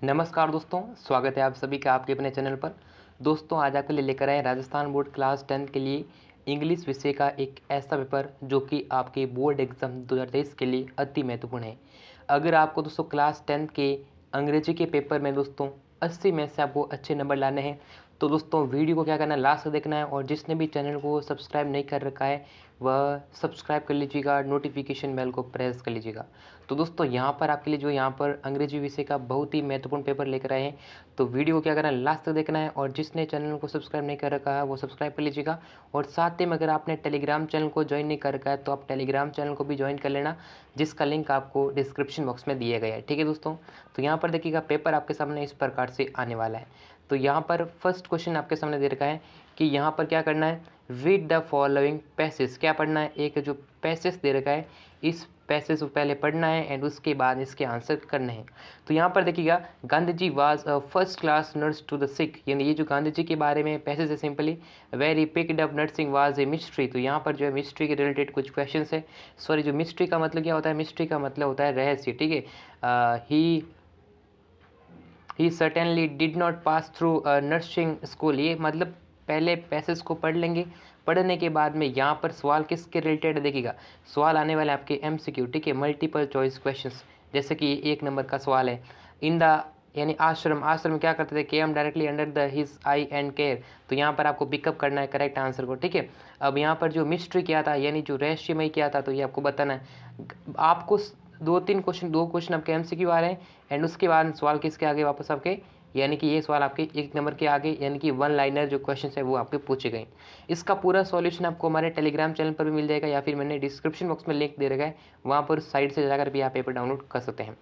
नमस्कार दोस्तों, स्वागत है आप सभी का आपके अपने चैनल पर। दोस्तों आज आपके लिए लेकर आए हैं राजस्थान बोर्ड क्लास 10 के लिए इंग्लिश विषय का एक ऐसा पेपर जो कि आपके बोर्ड एग्जाम 2023 के लिए अति महत्वपूर्ण है। अगर आपको दोस्तों क्लास 10 के अंग्रेजी के पेपर में दोस्तों 80 में से आपको अच्छे नंबर लाने हैं तो दोस्तों वीडियो को क्या करना है, लास्ट तक देखना है। और जिसने भी चैनल को सब्सक्राइब नहीं कर रखा है वह सब्सक्राइब कर लीजिएगा, नोटिफिकेशन बेल को प्रेस कर लीजिएगा। तो दोस्तों यहाँ पर आपके लिए जो यहाँ पर अंग्रेजी विषय का बहुत ही महत्वपूर्ण पेपर लेकर आए हैं, तो वीडियो को क्या करना है, लास्ट तक देखना है। और जिसने चैनल को सब्सक्राइब नहीं कर रखा है वो सब्सक्राइब कर लीजिएगा। और साथ ही में अगर आपने टेलीग्राम चैनल को ज्वाइन नहीं कर रखा है तो आप टेलीग्राम चैनल को भी ज्वाइन कर लेना, जिसका लिंक आपको डिस्क्रिप्शन बॉक्स में दिया गया है। ठीक है दोस्तों, तो यहाँ पर देखिएगा पेपर आपके सामने इस प्रकार से आने वाला है। तो यहाँ पर फर्स्ट क्वेश्चन आपके सामने दे रखा है कि यहाँ पर क्या करना है, रीड द फॉलोइंग पैसेज। क्या पढ़ना है, एक जो पैसेज दे रखा है इस पैसेज को पहले पढ़ना है एंड उसके बाद इसके आंसर करने हैं। तो यहाँ पर देखिएगा, Gandhi ji was a first class nurse to the sick, यानी ये जो गांधी जी के बारे में पैसेज है simply, very picked up nursing was a mystery. तो यहाँ पर जो है मिस्ट्री के रिलेटेड कुछ क्वेश्चन है। सॉरी, जो मिस्ट्री का मतलब क्या होता है, मिस्ट्री का मतलब होता है रहस्य। ठीक है, he certainly did not pass through nursing school, ये मतलब पहले पैसेज को पढ़ लेंगे। पढ़ने के बाद में यहाँ पर सवाल किसके रिलेटेड है देखिएगा, सवाल आने वाले आपके एमसीक्यू, ठीक है, मल्टीपल चॉइस क्वेश्चंस। जैसे कि 1 नंबर का सवाल है, इन द यानी आश्रम, आश्रम क्या करते थे, केम directly under the his I and care. तो यहाँ पर आपको पिकअप करना है करेक्ट आंसर को। ठीक है, अब यहाँ पर जो मिस्ट्री किया था यानी जो रहस्यमय किया था, तो ये आपको बताना है। आपको 2 क्वेश्चन आपके एमसीक्यू आ रहे हैं एंड उसके बाद सवाल किसके आगे वापस आपके, यानी कि ये सवाल आपके 1 नंबर के आगे, यानी कि 1 लाइनर जो क्वेश्चन है वो आपके पूछे गए। इसका पूरा सॉल्यूशन आपको हमारे टेलीग्राम चैनल पर भी मिल जाएगा या फिर मैंने डिस्क्रिप्शन बॉक्स में लिंक दे रखा है, वहाँ पर साइड से जाकर भी आप पेपर डाउनलोड कर सकते हैं।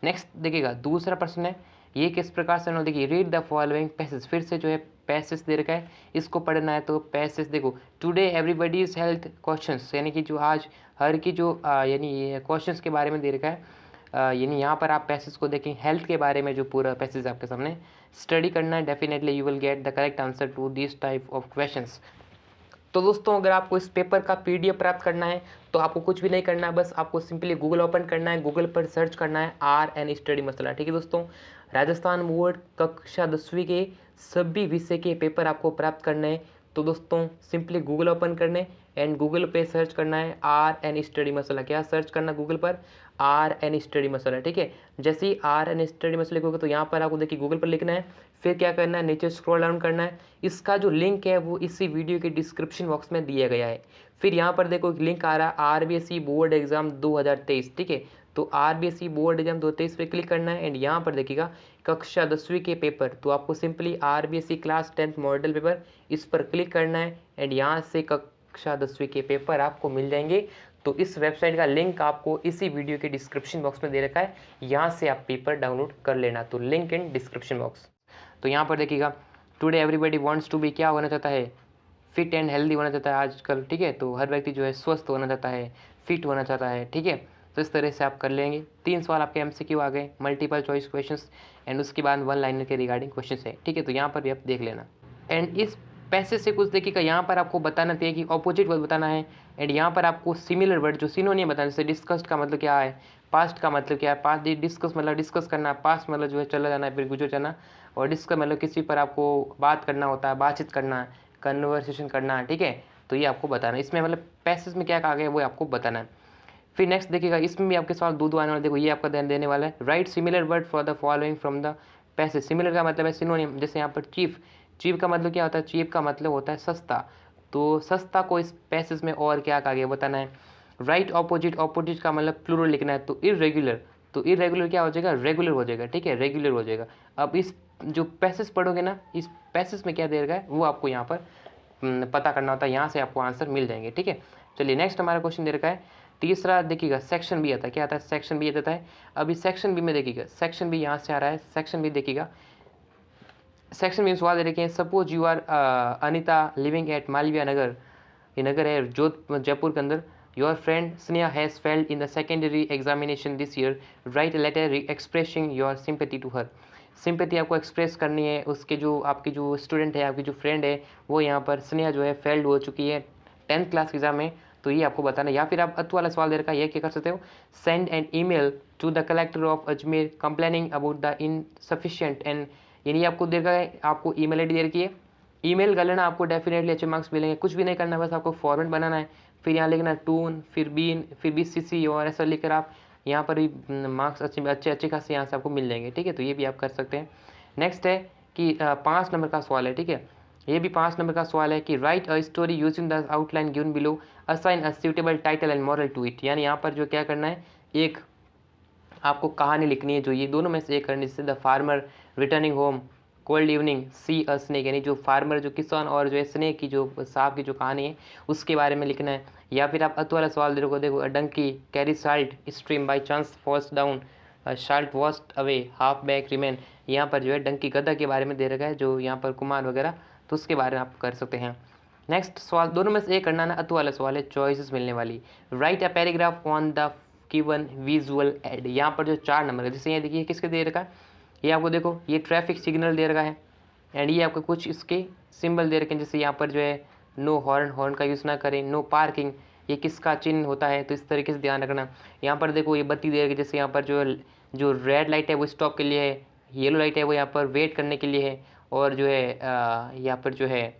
नेक्स्ट देखिएगा, दूसरा प्रश्न है, ये किस प्रकार से, देखिए रीड द फॉलोइंग पैसेज, फिर से जो है पैसेज दे रखा है, इसको पढ़ना है। तो पैसेज देखो, टुडे एवरीबडीज हेल्थ क्वेश्चंस, यानी कि जो आज हर की जो यानी क्वेश्चंस के बारे में दे रखा है, यानी यहाँ पर आप पैसेज को देखें, हेल्थ के बारे में जो पूरा पैसेज आपके सामने स्टडी करना है। Definitely you will get the correct answer to this type of questions. तो दोस्तों अगर आपको इस पेपर का पीडीएफ प्राप्त करना है तो आपको कुछ भी नहीं करना है, बस आपको सिंपली गूगल ओपन करना है, गूगल पर सर्च करना है RN स्टडी मसला। ठीक है दोस्तों, राजस्थान बोर्ड कक्षा 10वीं के सभी विषय के पेपर आपको प्राप्त करने हैं। तो दोस्तों सिंपली गूगल ओपन करने एंड गूगल पे सर्च करना है RN स्टडी मसला। क्या सर्च करना गूगल पर, RN स्टडी मसला। ठीक है, जैसे ही RN स्टडी मसला लिखोगे तो यहाँ पर आपको देखिए गूगल पर लिखना है, फिर क्या करना है, नीचे स्क्रॉल डाउन करना है। इसका जो लिंक है वो इसी वीडियो के डिस्क्रिप्शन बॉक्स में दिया गया है। फिर यहाँ पर देखो एक लिंक आ रहा है RBSE बोर्ड एग्जाम 2023। ठीक है, तो RBSE बोर्ड एग्जाम 2023 पे क्लिक करना है एंड यहाँ पर देखिएगा कक्षा 10वीं के पेपर, तो आपको simply RBSE class 10 model paper इस पर क्लिक करना है एंड यहाँ से कक्षा 10वीं के पेपर आपको मिल जाएंगे। तो इस वेबसाइट का लिंक आपको इसी वीडियो के डिस्क्रिप्शन बॉक्स में दे रखा है, यहाँ से आप पेपर डाउनलोड कर लेना। तो लिंक इन डिस्क्रिप्शन बॉक्स। तो यहाँ पर देखिएगा, today everybody wants to be, क्या होना चाहता है, फिट एंड हेल्दी होना चाहता है आजकल। ठीक है, तो हर व्यक्ति जो है स्वस्थ होना चाहता है, फिट होना चाहता है। ठीक है, तो इस तरह से आप कर लेंगे। 3 सवाल आपके एमसीक्यू आ गए, मल्टीपल चॉइस क्वेश्चंस एंड उसके बाद 1 लाइनर के रिगार्डिंग क्वेश्चंस है। ठीक है, तो यहाँ पर भी आप देख लेना एंड इस पैसे से कुछ देखिएगा, यहाँ पर आपको बताना चाहिए कि ऑपोजिट वर्ड बताना है एंड यहाँ पर आपको सिमिलर वर्ड जो सिनोनियम बताना, जैसे डिस्कस्ड का मतलब क्या है, पास्ट का मतलब क्या है, पास्ट डिस्कस मतलब डिस्कस करना, पास्ट मतलब जो है चला जाना है, फिर गुजर जाना, और डिस्कस मतलब किसी पर आपको बात करना होता है, बातचीत करना है, कन्वर्सेशन करना है। ठीक है, तो ये आपको बताना है, इसमें मतलब पैसेज में क्या कहा गया है वो आपको बताना है। फिर नेक्स्ट देखिएगा, इसमें भी आपके सवाल दो आने वाले, देखो ये आपका ध्यान देने वाला है, right similar word for the following from the passage. Similar का मतलब है सिनोनिम, जैसे यहाँ पर चीफ, चीफ का मतलब क्या होता है, चीफ का मतलब होता है सस्ता, तो सस्ता को इस पैसेज में और क्या कहा गया बताना है। राइट ऑपोजिट, ऑपोजिट का मतलब प्लूरल लिखना है, तो इरेगुलर, तो इरेगुलर क्या हो जाएगा, रेगुलर हो जाएगा। ठीक है, रेगुलर हो जाएगा। अब इस जो पैसेज पढ़ोगे ना, इस पैसेज में क्या दे रखा है वो आपको यहाँ पर पता करना होता है, यहाँ से आपको आंसर मिल जाएंगे। ठीक है, चलिए नेक्स्ट हमारा क्वेश्चन दे रखा है, तीसरा देखिएगा, सेक्शन बी आता है, क्या आता है, सेक्शन बी आता है। अभी सेक्शन बी में देखिएगा, सेक्शन बी यहाँ से आ रहा है, सेक्शन बी देखिएगा, सेक्शन बी में सवाल दे रखे हैं, suppose you are Anita living at Malviya Nagar, ये नगर है जयपुर के अंदर, your friend Sneha has failed in the secondary examination this year, write a letter expressing your sympathy to her. Sympathy आपको एक्सप्रेस करनी है, उसके जो आपकी जो स्टूडेंट है, आपकी जो फ्रेंड है, वो यहाँ पर स्नेहा जो है फेल्ड हो चुकी है 10th क्लास के एग्जाम में, तो ये आपको बताना। या फिर आप अतु वाला सवाल दे रखा है, ये क्या कर सकते हो, send an email to the collector of Ajmer complaining about the insufficient and, यानी आपको दे रखा है, आपको ईमेल आईडी दे रखी है, ईमेल कर लेना, आपको डेफिनेटली अच्छे मार्क्स मिलेंगे। कुछ भी नहीं करना, बस आपको फॉर्मेट बनाना है, फिर यहाँ लिखना टून, फिर बीन, फिर BCC और ऐसा लिखकर आप यहाँ पर भी मार्क्स अच्छे खासे यहाँ से आपको मिल जाएंगे। ठीक है, तो ये भी आप कर सकते हैं। नेक्स्ट है कि 5 नंबर का सवाल है। ठीक है, ये भी 5 नंबर का सवाल है कि write a story using the outline given below, assign a suitable title and moral to it. यानी यहाँ पर जो क्या करना है, एक आपको कहानी लिखनी है, जो ये दोनों में से एक करनी, जैसे the farmer returning home, cold evening, see a snake, यानी जो फार्मर, जो किसान, और जो है स्नेक की, जो सांप की जो कहानी है उसके बारे में लिखना है। या फिर आप अतु वाला सवाल देखो, a donkey carry salt stream by chance falls down, salt washed away half back remain. यहाँ पर जो है डंकी गधा के बारे में दे रखा है, जो यहाँ पर कुमार वगैरह, तो उसके बारे में आप कर सकते हैं। नेक्स्ट सवाल दोनों में से एक करना ना, अतु वाला सवाल है, चॉइसेस मिलने वाली। Right a paragraph on the given visual add. यहाँ पर जो 4 नंबर है, जैसे ये देखिए किसके दे रखा है, ये आपको देखो ये ट्रैफिक सिग्नल दे रखा है, एंड ये आपको कुछ इसके सिंबल दे रखे हैं, जैसे यहाँ पर जो है नो हॉर्न, हॉर्न का यूज़ ना करें, नो पार्किंग, ये किसका चिन्ह होता है, तो इस तरीके से ध्यान रखना। यहाँ पर देखो ये बत्ती दे रखी है, जैसे यहाँ पर जो रेड लाइट है वो स्टॉप के लिए है, येलो लाइट है वो यहाँ पर वेट करने के लिए है, और जो है यहाँ पर जो है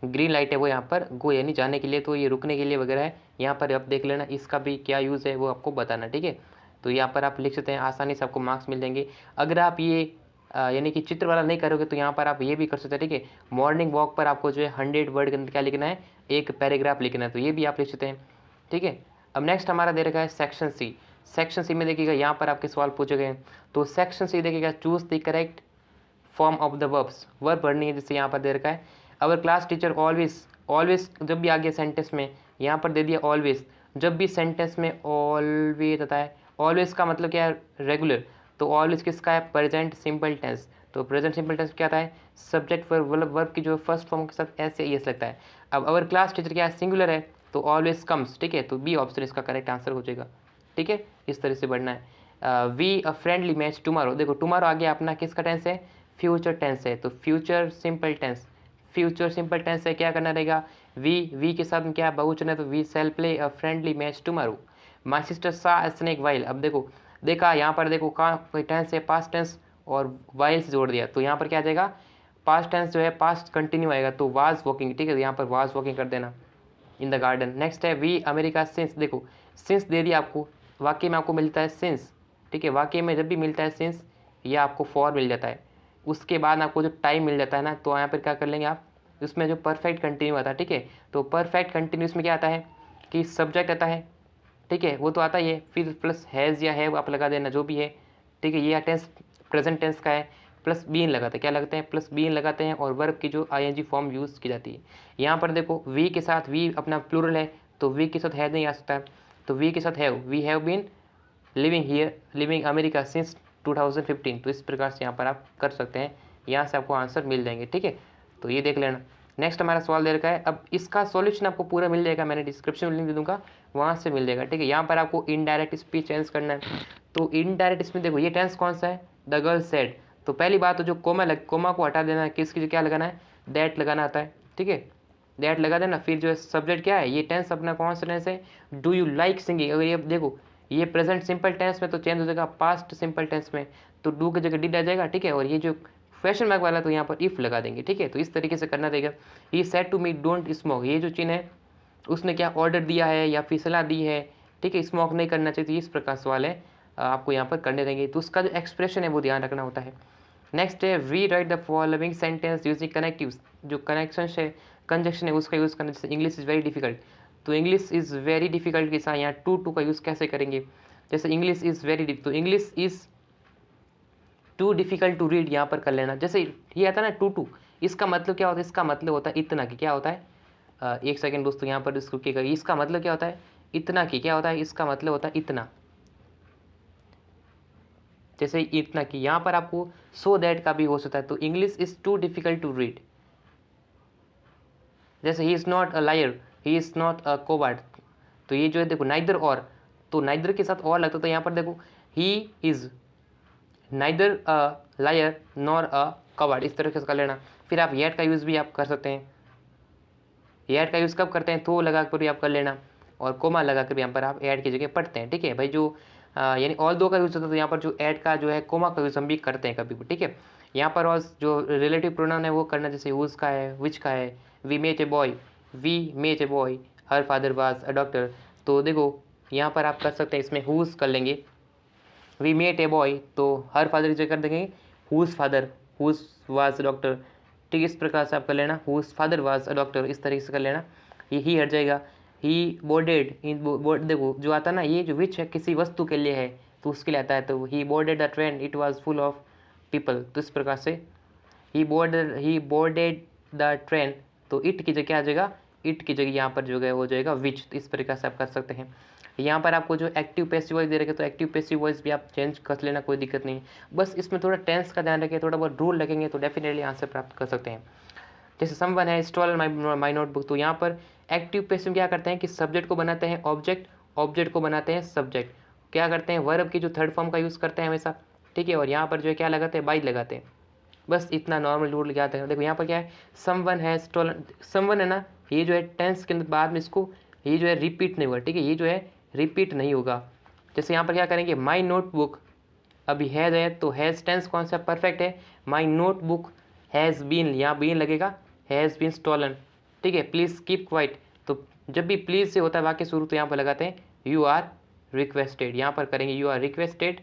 ग्रीन लाइट है वो यहाँ पर गो यानी जाने के लिए, तो ये रुकने के लिए वगैरह है। यहाँ पर आप देख लेना, इसका भी क्या यूज़ है वो आपको बताना। ठीक है, तो यहाँ पर आप लिख सकते हैं, आसानी से आपको मार्क्स मिल जाएंगे। अगर आप ये यानी कि चित्र वाला नहीं करोगे तो यहाँ पर आप ये भी कर सकते हैं। ठीक है, मॉर्निंग वॉक पर आपको जो है 100 वर्ड के अंदर क्या लिखना है, एक पैराग्राफ लिखना है, तो ये भी आप लिख सकते हैं। ठीक है, अब नेक्स्ट हमारा दे रखा है सेक्शन सी। सेक्शन सी में देखिएगा यहाँ पर आपके सवाल पूछे गए हैं, तो सेक्शन सी देखिएगा, choose the correct form of the verbs, verb पढ़नी है, जैसे यहाँ पर दे रखा है, our class teacher always, always जब भी आ गया सेंटेंस में, यहाँ पर दे दिया ऑलवेज, जब भी सेंटेंस में ऑलवेज आता है, ऑलवेज का मतलब क्या है, रेगुलर, तो ऑलवेज किसका है, प्रेजेंट सिंपल टेंस। तो प्रेजेंट सिंपल टेंस क्या आता है, सब्जेक्ट पर वर्ब की जो फर्स्ट फॉर्म के साथ ऐसे एस लगता है। अब अवर क्लास टीचर क्या है, सिंगुलर है, तो ऑलवेज कम्स। ठीक है, तो बी ऑप्शन इसका करेक्ट आंसर हो जाएगा। ठीक है, इस तरह से बढ़ना है। We a friendly match tomorrow, देखो टुमारो आ गया अपना किसका टेंस है, फ्यूचर टेंस है, तो future simple tense, future simple tense है, क्या करना रहेगा, वी के साथ में क्या बहुवचन है, तो we shall play a friendly match tomorrow. My sister saw a snake while, अब देखो देखा यहाँ पर देखो कहाँ टेंस है, पास्ट टेंस, और वाइल से जोड़ दिया, तो यहाँ पर क्या आ जाएगा, पास्ट टेंस जो है पास्ट कंटिन्यू आएगा, तो वाज वॉकिंग। ठीक है, यहाँ पर वाज वॉकिंग कर देना इन द गार्डन। नेक्स्ट है वी अमेरिका सिंस, देखो सिंस दे दिया आपको, वाक्य में आपको मिलता है सिंस। ठीक है, वाक्य में जब भी मिलता है सिंस, ये आपको फॉर मिल जाता है, उसके बाद आपको जो टाइम मिल जाता है ना, तो यहाँ पर क्या कर लेंगे आप, उसमें जो परफेक्ट कंटिन्यू आता है। ठीक है, तो परफेक्ट कंटिन्यूस में क्या आता है कि सब्जेक्ट आता है, ठीक है, वो तो आता ही है, फिर प्लस हैज़ या है आप लगा देना जो भी है। ठीक है, ये टेंस प्रेजेंट टेंस का है, प्लस बीन लगाते हैं, क्या लगते हैं, प्लस बीन लगाते हैं, और वर्ब की जो आईएनजी फॉर्म यूज़ की जाती है। यहाँ पर देखो वी के साथ, वी अपना प्लूरल है, तो वी के साथ हैव नहीं आ सकता है, तो वी के साथ have, we have been living here, living America since 2015, तो इस प्रकार से यहाँ पर आप कर सकते हैं, यहाँ से आपको आंसर मिल जाएंगे। ठीक है, तो ये देख लेना। नेक्स्ट हमारा सवाल दे रखा है, अब इसका सॉल्यूशन आपको पूरा मिल जाएगा, मैंने डिस्क्रिप्शन में लिंक दे दूंगा, वहाँ से मिल जाएगा। ठीक है, यहाँ पर आपको इनडायरेक्ट स्पीच टेंस करना है, तो इनडायरेक्ट स्पीच देखो ये टेंस कौन सा है, द गर्ल सेड, तो पहली बात तो जो कोमा को हटा देना है, किसकी क्या लगाना है, दैट लगाना आता है। ठीक है, दैट लगा देना, फिर जो है सब्जेक्ट क्या है, ये टेंस अपना कौन सा टेंस है, डू यू लाइक सिंगिंग, अगर ये देखो ये प्रेजेंट सिंपल टेंस में तो चेंज हो जाएगा पास्ट सिंपल टेंस में, तो डू की जगह डिड आ जाएगा। ठीक है, और ये जो क्वेश्चन मार्क वाला तो यहाँ पर इफ लगा देंगे। ठीक है, तो इस तरीके से करना रहेगा। He said to me don't smoke, ये जो चिन्ह है उसने क्या ऑर्डर दिया है या फिर सलाह दी है। ठीक है, स्मोक नहीं करना चाहिए, तो इस प्रकार सवाल है आपको यहाँ पर करने रहेंगे, तो उसका जो एक्सप्रेशन है वो ध्यान रखना होता है। नेक्स्ट है rewrite the following sentence using connectives, जो कनेक्शन है कंजक्शन है उसका यूज़ करना, जैसे इंग्लिश इज़ वेरी डिफिकल्ट, तो इंग्लिश इज़ वेरी डिफिकल्ट के साथ यहाँ टू का यूज़ कैसे करेंगे, जैसे इंग्लिश इज़ वेरी तो English is too difficult to read, यहाँ पर कर लेना। जैसे ये आता है ना टू, इसका मतलब क्या होता है, इसका मतलब होता है इतना की, क्या होता है, एक सेकंड दोस्तों यहाँ पर इसको क्या, इसका मतलब क्या होता है, इतना की, क्या होता है, इसका मतलब होता है इतना, जैसे इतना की, यहाँ पर आपको सो दैट का भी हो सकता है, तो English is too difficult to read. जैसे he is not a liar, he is not a coward, तो ये जो है देखो नाइदर और, तो नाइदर के साथ और लगता है, तो यहाँ पर देखो he is neither a liar nor a covered, इस तरह से कर लेना। फिर आप येट का यूज़ भी आप कर सकते हैं, येट का यूज़ कब करते हैं, तो लगा कर भी आप कर लेना। और कोमा लगा कर यहाँ पर आप ऐड की जगह पढ़ते हैं, ठीक है भाई। जो यानी ऑल दो का यूज़ होता है तो यहाँ पर जो ऐड का जो है कोमा का यूज़ हम भी करते हैं कभी भी, ठीक है। यहाँ पर और जो रिलेटिव प्रोनाउन है वो करना, जैसे हुज का है, विच का है, we met a boy, we met a boy, her father was a doctor. तो देखो यहाँ पर आप कर सकते हैं, इसमें हुज कर लेंगे, वी मेट ए बॉय तो हर फादर की जगह कर देंगे whose father, whose was doctor, ठीक है। इस प्रकार से आप कर लेना, whose father was a doctor, इस तरीके से कर लेना, ये ही हट जाएगा। ही बोर्डेड, देखो जो आता है ना, ये जो विच है किसी वस्तु के लिए है तो उसके लिए आता है, तो he boarded the train it was full of people, तो इस प्रकार से ही बोर्डेड द ट्रेन, तो इट की जगह क्या आ जाएगा, इट की जगह यहाँ पर जो है हो जाएगा विच, तो इस प्रकार से आप कर सकते हैं। यहाँ पर आपको जो एक्टिव पैसिव वॉइस दे रखे तो एक्टिव पैसिव वॉइस भी आप चेंज कर लेना, कोई दिक्कत नहीं। बस इसमें थोड़ा टेंस का ध्यान रखें, थोड़ा बहुत रूल रखेंगे तो डेफिनेटली आंसर प्राप्त कर सकते हैं। जैसे समवन है स्टॉल माई नोटबुक, तो यहाँ पर एक्टिव पैसिव क्या करते हैं कि सब्जेक्ट को बनाते हैं ऑब्जेक्ट, ऑब्जेक्ट को बनाते हैं सब्जेक्ट, क्या करते हैं वर्ब की जो थर्ड फॉर्म का यूज़ करते हैं हमेशा, ठीक है। और यहाँ पर जो है क्या लगाते हैं, बाई लगाते हैं, बस इतना नॉर्मल रूल याद है। देखो यहाँ पर क्या है, समवन है स्टॉलन, समवन है ना, ये जो है टेंस के अंदर बाद में इसको ये जो है रिपीट नहीं होगा, ठीक है, ये जो है रिपीट नहीं होगा। जैसे यहाँ पर क्या करेंगे, माई नोटबुक, अभी हैज़ है तो हैज़ टेंस कौन सा परफेक्ट है, माई नोटबुक हैज़ बीन, यहाँ बीन लगेगा, हैज़ बीन स्टॉलन, ठीक है। प्लीज़ कीप क्वाइट, तो जब भी प्लीज़ से होता है वाक्य शुरू तो यहाँ पर लगाते हैं यू आर रिक्वेस्टेड, यहाँ पर करेंगे you are requested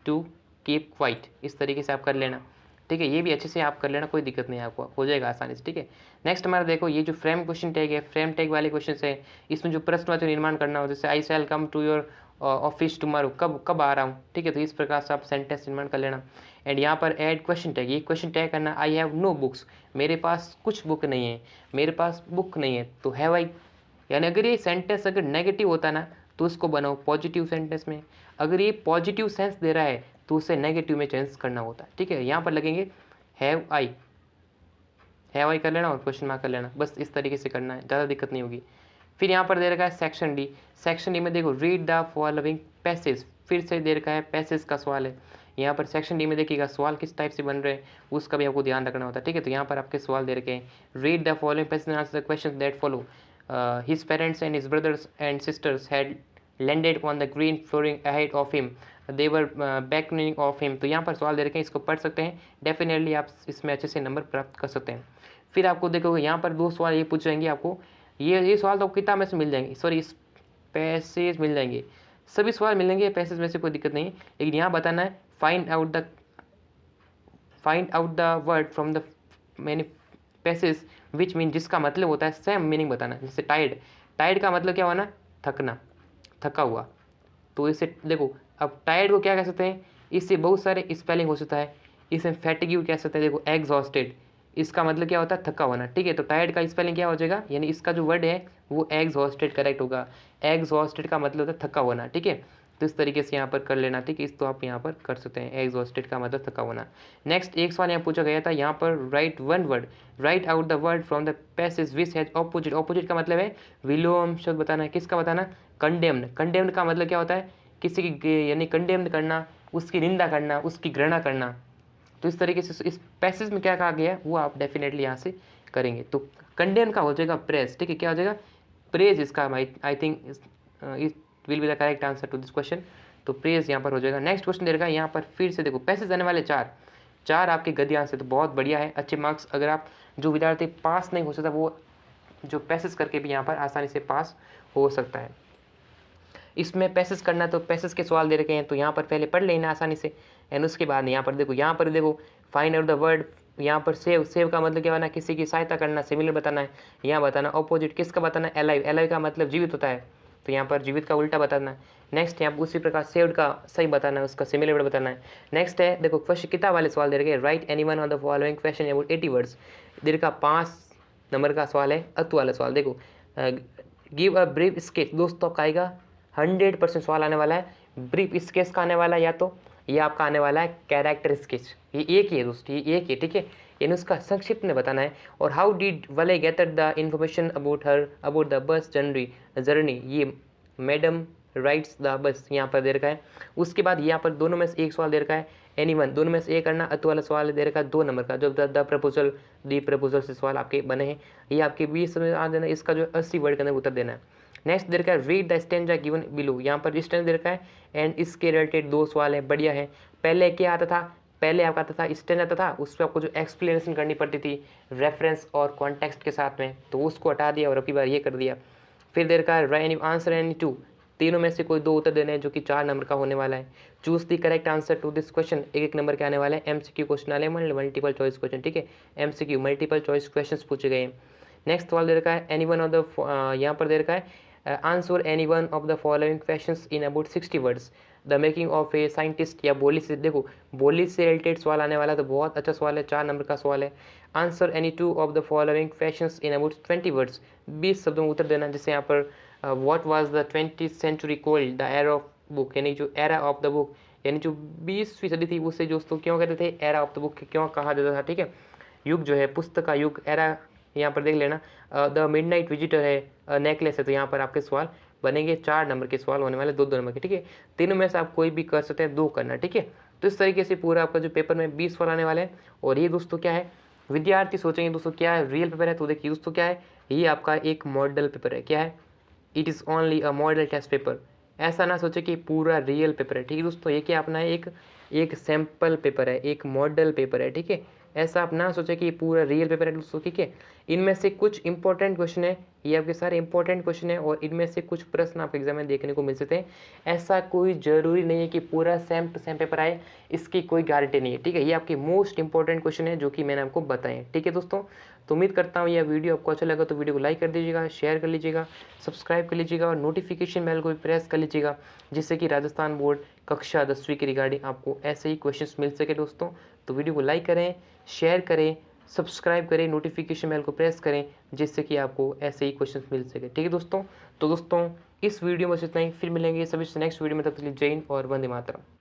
to keep quiet, इस तरीके से आप कर लेना, ठीक है। ये भी अच्छे से आप कर लेना, कोई दिक्कत नहीं है, आपको हो जाएगा आसानी से, ठीक है। नेक्स्ट हमारा देखो ये जो फ्रेम क्वेश्चन टैग है, फ्रेम टैग वाले क्वेश्चन है, इसमें जो प्रश्नवाचक निर्माण करना हो, जैसे I shall come to your office tomorrow, कब कब आ रहा हूँ, ठीक है। तो इस प्रकार से आप सेंटेंस निर्माण कर लेना। एंड यहाँ पर ऐड क्वेश्चन टैग, ये क्वेश्चन टैग करना, आई हैव नो बुक्स, मेरे पास कुछ बुक नहीं है, मेरे पास बुक नहीं है, तो हैव आई, यानी अगर ये सेंटेंस अगर नेगेटिव होता ना तो उसको बनाओ पॉजिटिव सेंटेंस में, अगर ये पॉजिटिव सेंस दे रहा है तो उसे नेगेटिव में चेंज करना होता है, ठीक है। यहाँ पर लगेंगे हैव आई कर लेना और क्वेश्चन मार्क कर लेना, बस इस तरीके से करना है, ज़्यादा दिक्कत नहीं होगी। फिर यहाँ पर दे रखा है सेक्शन डी, सेक्शन डी में देखो रीड द फॉलोइंग पैसेज, फिर से दे रखा है पैसेज का सवाल है। यहाँ पर सेक्शन डी में देखिएगा सवाल किस टाइप से बन रहे हैं उसका भी आपको ध्यान रखना होता है, ठीक है। तो यहाँ पर आपके सवाल दे रखे हैं, read the following passage and answer the questions that follow, his parents and his brothers and sisters had landed on the green flooring ahead of him, they were beckoning of him, तो यहाँ पर सवाल दे रखे हैं, इसको पढ़ सकते हैं, डेफिनेटली आप इसमें अच्छे से नंबर प्राप्त कर सकते हैं। फिर आपको देखोगे यहाँ पर दो सवाल ये पूछ जाएंगे आपको, ये सवाल तो किताब में से मिल जाएंगे, सॉरी इस पैसेज मिल जाएंगे, सभी सवाल मिलेंगे पैसेज में से, कोई दिक्कत नहीं है। लेकिन यहाँ बताना है find out the word from the many passage which mean, जिसका मतलब होता है सेम मीनिंग बताना। जैसे टायर्ड, टायर्ड का मतलब क्या हुआ ना, थकना, थका हुआ, तो इसे देखो अब टायर्ड को क्या कह सकते हैं, इससे बहुत सारे स्पेलिंग हो सकता है, इसे फैटिग्यू कह सकते हैं, देखो एग्जॉस्टेड, इसका मतलब क्या होता है थका होना, ठीक है। तो टायर्ड का स्पेलिंग क्या हो जाएगा, यानी इसका जो वर्ड है वो एग्जॉस्टेड करेक्ट होगा, एग्जॉस्टेड का मतलब होता है थका होना, ठीक है। तो इस तरीके से यहाँ पर कर लेना, ठीक है, इस तो आप यहाँ पर कर सकते हैं, एग्जॉस्टेड का मतलब थका होना। नेक्स्ट एक सवाल यहाँ पूछा गया था, यहाँ पर right one word, right out the word from the passage which has opposite, opposite का मतलब है विलोम शब्द बताना है, किसका बताना, कंडेम्ड, कंडेम्ड का मतलब क्या होता है, किसी की यानी कंडेम्ड करना, उसकी निंदा करना, उसकी घृणा करना। तो इस तरीके से इस पैसेज में क्या कहा गया है वो आप डेफिनेटली यहाँ से करेंगे। तो कंडेम का हो जाएगा प्रेस, ठीक है, क्या हो जाएगा प्रेज, इसका I think it will be the correct answer to this question, तो प्रेज यहाँ पर हो जाएगा। नेक्स्ट क्वेश्चन दे रखा है यहाँ पर, फिर से देखो पैसेज आने वाले चार आपके गद्य आंसर, तो बहुत बढ़िया है, अच्छे मार्क्स, अगर आप जो विद्यार्थी पास नहीं हो सकता वो जो पैसेज करके भी यहाँ पर आसानी से पास हो सकता है। इसमें पैसेज करना तो पैसेज के सवाल दे रखे हैं, तो यहाँ पर पहले पढ़ लेना आसानी से, एंड उसके बाद यहाँ पर देखो फाइंड आउट द वर्ड, यहाँ पर सेव, सेव का मतलब क्या होना, किसी की सहायता करना, सिमिलर बताना है, यहाँ बताना ऑपोजिट, किसका बताना, एलाइव, एलाइव का मतलब जीवित होता है, तो यहाँ पर जीवित का उल्टा बताना है। नेक्स्ट यहाँ पर उसी प्रकार सेव्ड का सही बताना है, उसका सिमिलर वर्ड बताना है। नेक्स्ट है देखो क्वेश्चन किताब वाले सवाल दे रखे, write anyone on the following question about 80 words, देर का 5 नंबर का सवाल है, अतु वाला सवाल। देखो गिव अ ब्रीफ स्केच, दोस्तों आपका आएगा 100% सवाल आने वाला है, ब्रीफ स्केच का आने वाला है, या तो ये आपका आने वाला है कैरेक्टर स्केच, ये एक ही है दोस्तों, ये एक ही, ठीक है, यानी उसका संक्षिप्त में बताना है। और how did Valli gather the information about her about the bus journey, ये मैडम राइट्स द बस, यहाँ पर दे रखा है। उसके बाद यहाँ पर दोनों में से एक सवाल दे रखा है, एनीवन, दोनों में से एक करना, अतु वाला सवाल दे रखा है 2 नंबर का, जो द प्रपोजल से सवाल आपके बने हैं, ये आपके 20 में आ देना, इसका जो 80 वर्ड के अंदर उत्तर देना है। नेक्स्ट दे रखा है read the stanza given below, यहाँ पर स्टैंजा दे रखा है एंड इसके रिलेटेड 2 सवाल है, बढ़िया है। पहले क्या आता था, पहले आपका आता था स्टैंजा आता था, उस पर आपको जो एक्सप्लेनेशन करनी पड़ती थी रेफरेंस और कॉन्टेक्स्ट के साथ में, तो उसको हटा दिया और अभी बार ये कर दिया। फिर दे रखा है आंसर एनी 2, तीनों में से कोई 2 उत्तर देने हैं जो कि 4 नंबर का होने वाला है। Choose the correct answer to this question, एक नंबर के आने वाले हैं। एमसीक्यू क्वेश्चन आने वाले, मल्टीपल चॉइस क्वेश्चन, ठीक है, एमसीक्यू मल्टीपल चॉइस क्वेश्चंस पूछे गए हैं। नेक्स्ट सवाल दे रखा है एनी वन ऑफ द, यहाँ पर दे रखा है answer any one of the following questions in about 60 words, the making of a scientist, या बोली से, देखो बोली से रिलेटेड सवाल आने वाला है, तो बहुत अच्छा सवाल है, 4 नंबर का सवाल है। Answer any 2 of the following questions in about 20 words, 20 शब्दों में उत्तर देना, जैसे यहाँ पर what was the 20th century called, the era of book, यानी जो एरा ऑफ द बुक, यानी जो 20वीं सदी थी उसे दोस्तों क्यों कहते थे, एरा ऑफ द बुक क्यों कहा जाता था, ठीक है, युग जो है पुस्तक का युग, एरा, यहाँ पर देख लेना। द मिडनाइट विजिटर है, नेकलेस है, तो यहाँ पर आपके सवाल बनेंगे 4 नंबर के सवाल होने वाले, 2 नंबर के, ठीक है, तीनों में से आप कोई भी कर सकते हैं, 2 करना, ठीक है। तो इस तरीके से पूरा आपका जो पेपर में 20 सवाल आने वाले हैं। और ये दोस्तों क्या है, विद्यार्थी सोचेंगे दोस्तों क्या है, रियल पेपर है, तो देखिए दोस्तों क्या है, ये आपका एक मॉडल पेपर है, क्या है, it is only a model test paper. ऐसा ना सोचे कि पूरा रियल पेपर है, ठीक है दोस्तों, ये क्या अपना एक सैम्पल पेपर है, एक मॉडल पेपर है, ठीक है, ऐसा आप ना सोचे कि ये पूरा रियल पेपर है दोस्तों, ठीक है। इनमें से कुछ इंपॉर्टेंट क्वेश्चन है, ये आपके सारे इंपॉर्टेंट क्वेश्चन है, और इनमें से कुछ प्रश्न आपके एग्जाम में देखने को मिल सकते हैं। ऐसा कोई जरूरी नहीं है कि पूरा सेम टू सेम पेपर आए, इसकी कोई गारंटी नहीं है, ठीक है। ये आपके मोस्ट इंपॉर्टेंट क्वेश्चन है जो कि मैंने आपको बताए, ठीक है दोस्तों। तो उम्मीद करता हूँ यह वीडियो आपको अच्छा लगा, तो वीडियो को लाइक कर दीजिएगा, शेयर कर लीजिएगा, सब्सक्राइब कर लीजिएगा और नोटिफिकेशन बेल को भी प्रेस कर लीजिएगा, जिससे कि राजस्थान बोर्ड कक्षा 10वीं के रिगार्डिंग आपको ऐसे ही क्वेश्चंस मिल सके दोस्तों। तो वीडियो को लाइक करें, शेयर करें, सब्सक्राइब करें, नोटिफिकेशन बेल को प्रेस करें, जिससे कि आपको ऐसे ही क्वेश्चंस मिल सके, ठीक है दोस्तों। तो दोस्तों इस वीडियो में इतना ही, फिर मिलेंगे सभी नेक्स्ट वीडियो में, तब तक के लिए जय हिंद और वंदे मातरम।